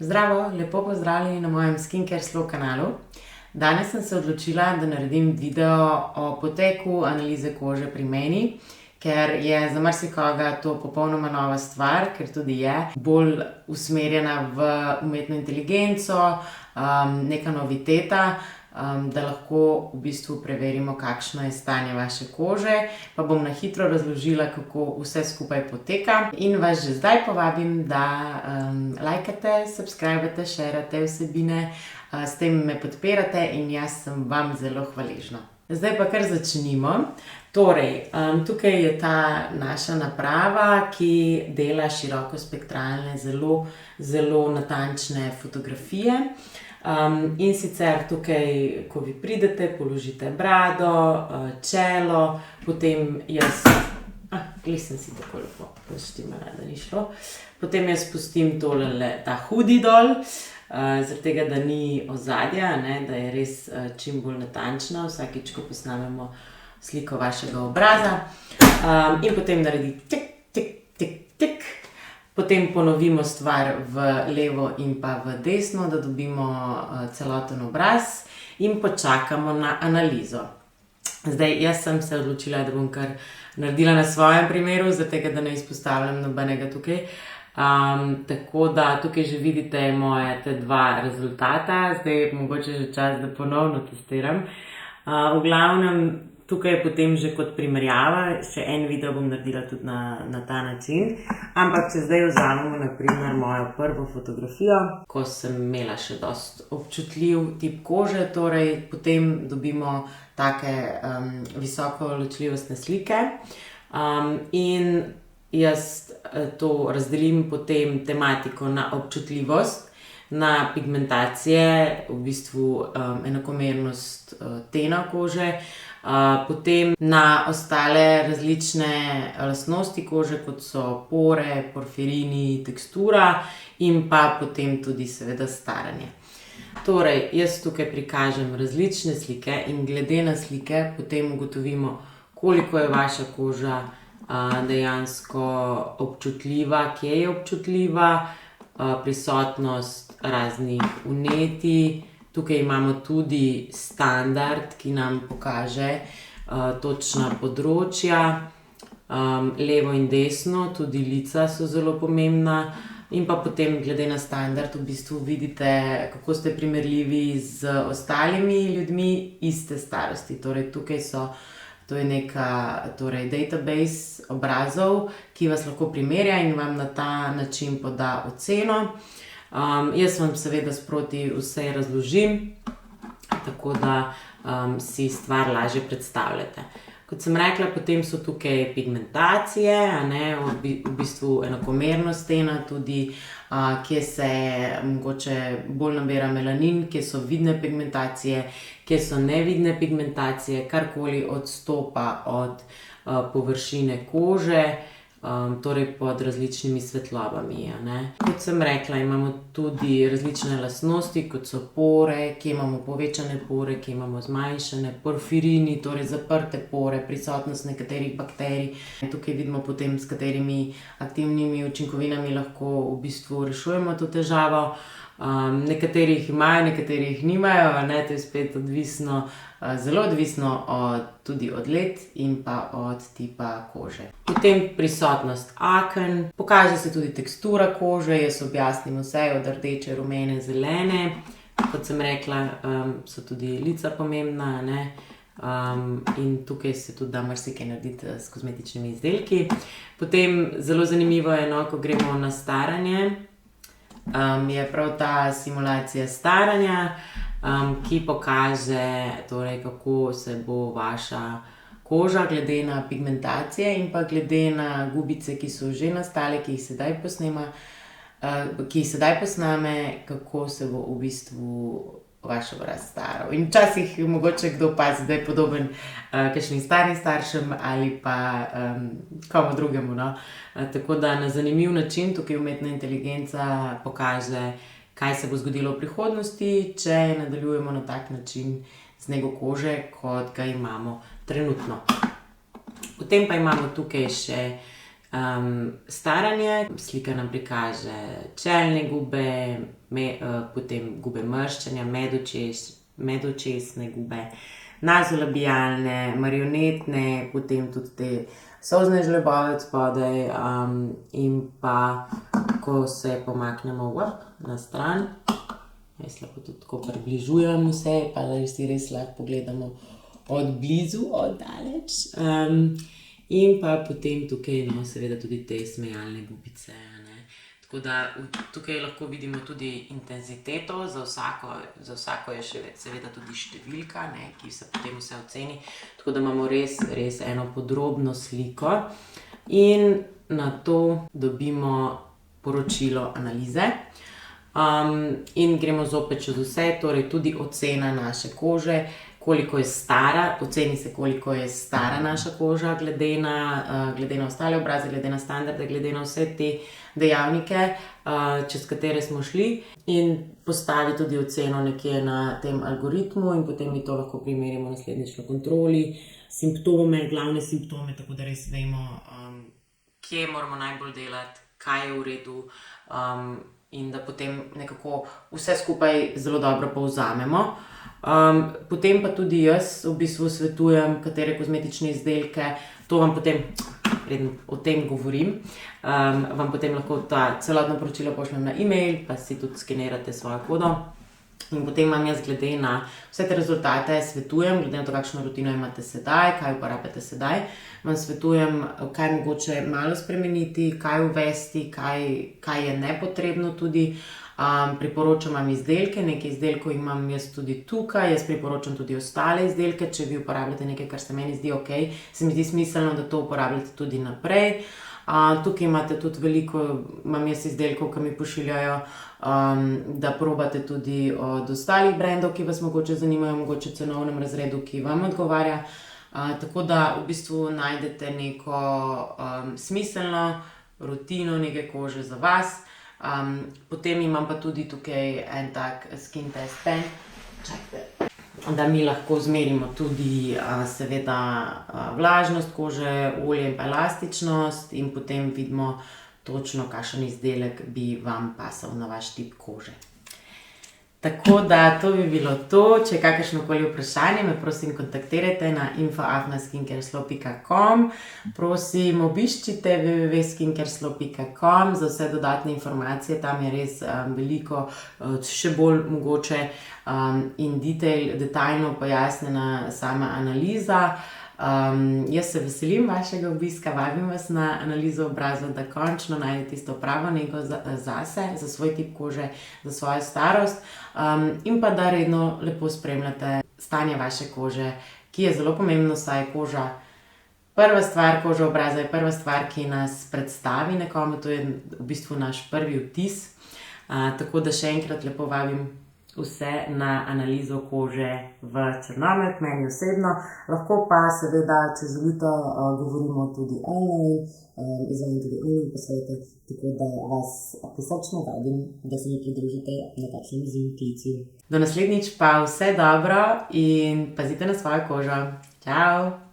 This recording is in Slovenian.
Zdravo, lepo pozdravljeni na mojem Skincare Slow kanalu. Danes sem se odločila, da naredim video o poteku analize kože pri meni, ker je za marsikoga to popolnoma nova stvar, ker tudi je bolj usmerjena v umetno inteligenco, neka noviteta, da lahko v bistvu preverimo, kakšno je stanje vaše kože, pa bom na hitro razložila, kako vse skupaj poteka. In vas že zdaj povabim, da lajkate, subscribate, šerate vsebine, s tem me podpirate in jaz sem vam zelo hvaležna. Zdaj pa kar začnimo. Torej, tukaj je ta naša naprava, ki dela širokospektralne, zelo natančne fotografije. In sicer tukaj, ko vi pridete, položite brado, čelo, potem jaz... sem si tako lepo naštimala, da ni šlo. Potem jaz spustim ta hoodie dol, zaradi tega, da ni ozadja, da je res čim bolj natančna, vsakič, ko posnamemo sliko vašega obraza. In potem naredi tik, tik, tik, tik. Potem ponovimo stvar v levo in pa v desno, da dobimo celoten obraz in počakamo na analizo. Zdaj, jaz sem se odločila, da bom kar naredila na svojem primeru, zaradi tega, da ne izpostavljam nobenega tukaj. Tako da tukaj že vidite moje te dva rezultata, zdaj je mogoče že čas, da ponovno testiram. V glavnem, tukaj je potem že kot primerjava, še en video bom naredila tudi na ta način. Ampak če zdaj vzamemo na primer mojo prvo fotografijo, ko sem imela še dosti občutljiv tip kože, torej potem dobimo take visoko ločljivostne slike. In jaz to razdelim potem tematiko na občutljivost, na pigmentacije, v bistvu enakomernost tena kože, potem na ostale različne lastnosti kože, kot so pore, porfirini, tekstura in pa potem tudi seveda staranje. Torej, jaz tukaj prikažem različne slike in glede na slike potem ugotovimo, koliko je vaša koža dejansko občutljiva, kje je občutljiva, prisotnost raznih vnetij. Tukaj imamo tudi standard, ki nam pokaže točna področja, levo in desno, tudi lica so zelo pomembna. In pa potem glede na standard v bistvu vidite, kako ste primerljivi z ostalimi ljudmi iste starosti. Torej tukaj to je neka database obrazov, ki vas lahko primerja in vam na ta način poda oceno. Jaz vam seveda sproti vse razložim, tako da si stvar lažje predstavljate. Kot sem rekla, potem so tukaj pigmentacije, v bistvu enakomernost tena, tudi kje se mogoče bolj nabira melanin, kje so vidne pigmentacije, kje so nevidne pigmentacije, karkoli odstopa od površine kože, torej pod različnimi svetlobami. Kot sem rekla, imamo tudi različne lastnosti, kot so pore, kje imamo povečane pore, kje imamo zmanjšane, porfirini, torej zaprte pore, prisotnost nekaterih bakterij. Tukaj vidimo potem, s katerimi aktivnimi učinkovinami lahko v bistvu rešujemo to težavo. Nekaterih imajo, nekaterih nimajo, to je spet odvisno, zelo odvisno tudi od let in pa od tipa kože. Potem prisotnost aken, pokaže se tudi tekstura kože, jaz objasnim vse od rdeče, rumene, zelene. Kot sem rekla, so tudi lica pomembna, in tukaj se tudi da marsikaj narediti s kozmetičnimi izdelki. Potem zelo zanimivo je, ko gremo na staranje, je prav ta simulacija staranja, ki pokaže, kako se bo vaša koža glede na pigmentacije in pa glede na gubice, ki so že nastale, ki jih sedaj posname, kako se bo v bistvu vaš obraz staral. In včasih mogoče kdo opazi, da je podoben kakšnim starim staršem ali pa komu drugemu. Tako da na zanimiv način tukaj umetna inteligenca pokaže, kaj se bo zgodilo v prihodnosti, če nadaljujemo na tak način z nego kože, kot ga imamo trenutno. Potem pa imamo tukaj še staranje. Slika nam prikaže čelne gube, potem gube mrščanja, medočesne gube, nazolabialne, marionetne, potem tudi te solzne žlebove od spodaj, in pa ko se pomaknemo na stran, jaz lahko tudi tako približujem vse, pa da si res lahko pogledamo od blizu, od daleč. In pa potem tukaj, no, seveda tudi te smejalne gubice, ne. Tako da tukaj lahko vidimo tudi intenziteto, za vsako je še seveda tudi številka, ne, ki se potem vse oceni. Tako da imamo res eno podrobno sliko in nato dobimo poročilo analize. In gremo zopet čez vse, torej tudi ocena naše kože, koliko je stara, oceni se, koliko je stara naša koža glede na ostale obraze, glede na standarde, glede na vse te dejavnike, čez katere smo šli, in postavi tudi oceno nekje na tem algoritmu in potem mi to lahko primerjamo naslednjič na kontroli, simptome, glavne simptome, tako da res vemo, kje moramo najbolj delati, kaj je v redu, in da potem nekako vse skupaj zelo dobro povzamemo. Potem pa tudi jaz v bistvu svetujem, katere kozmetične izdelke, to vam potem, preden o tem govorim, vam potem lahko ta celotno poročilo pošljem na e-mail, pa si tudi skenirate svojo kodo. In potem vam jaz glede na vse te rezultate svetujem, glede na to, kakšno rutino imate sedaj, kaj uporabljate sedaj, vam svetujem, kaj mogoče malo spremeniti, kaj uvesti, kaj je nepotrebno tudi. Priporočam vam izdelke, nekaj izdelkov imam jaz tudi tukaj, jaz priporočam tudi ostale izdelke, če vi uporabljate nekaj, kar se meni zdi ok, se mi zdi smiselno, da to uporabljate tudi naprej. Tukaj imate tudi veliko, imam jaz izdelkov, ki mi pošiljajo, da probate tudi od ostalih brandov, ki vas mogoče zanimajo, mogoče v cenovnem razredu, ki vam odgovarja. Tako da v bistvu najdete neko smiselno rutino nege kože za vas. Potem imam pa tudi tukaj en tak skin test pen, da mi lahko zmerimo tudi seveda vlažnost kože, olje in pa elastičnost in potem vidimo točno, kakšen izdelek bi vam pasal na vaš tip kože. Tako da to bi bilo to. Če je kakršnokoli vprašanje, me prosim kontaktirajte na info@skincareslow.com. Prosim, obiščite www.skincareslow.com za vse dodatne informacije, tam je res veliko, še bolj mogoče in detaljno pojasnjena sama analiza. Jaz se veselim vašega obiska, vabim vas na analizo obraza, da končno najdete tisto pravo nego zase, za svoj tip kože, za svojo starost, in pa da redno lepo spremljate stanje vaše kože, ki je zelo pomembno, saj je koža prva stvar, koža obraza je prva stvar, ki nas predstavi nekomu, to je v bistvu naš prvi vtis. Tako da še enkrat lepo vabim vse na analizo kože v Črnomelj, k meni osebno. Lahko pa seveda, če želite, govorimo tudi online, izvajam tudi online posvete, tako da vas prisrčno vabim, da se mi pridružite na takšnem Zoom klicu. Do naslednjič pa vse dobro in pazite na svojo kožo. Čau!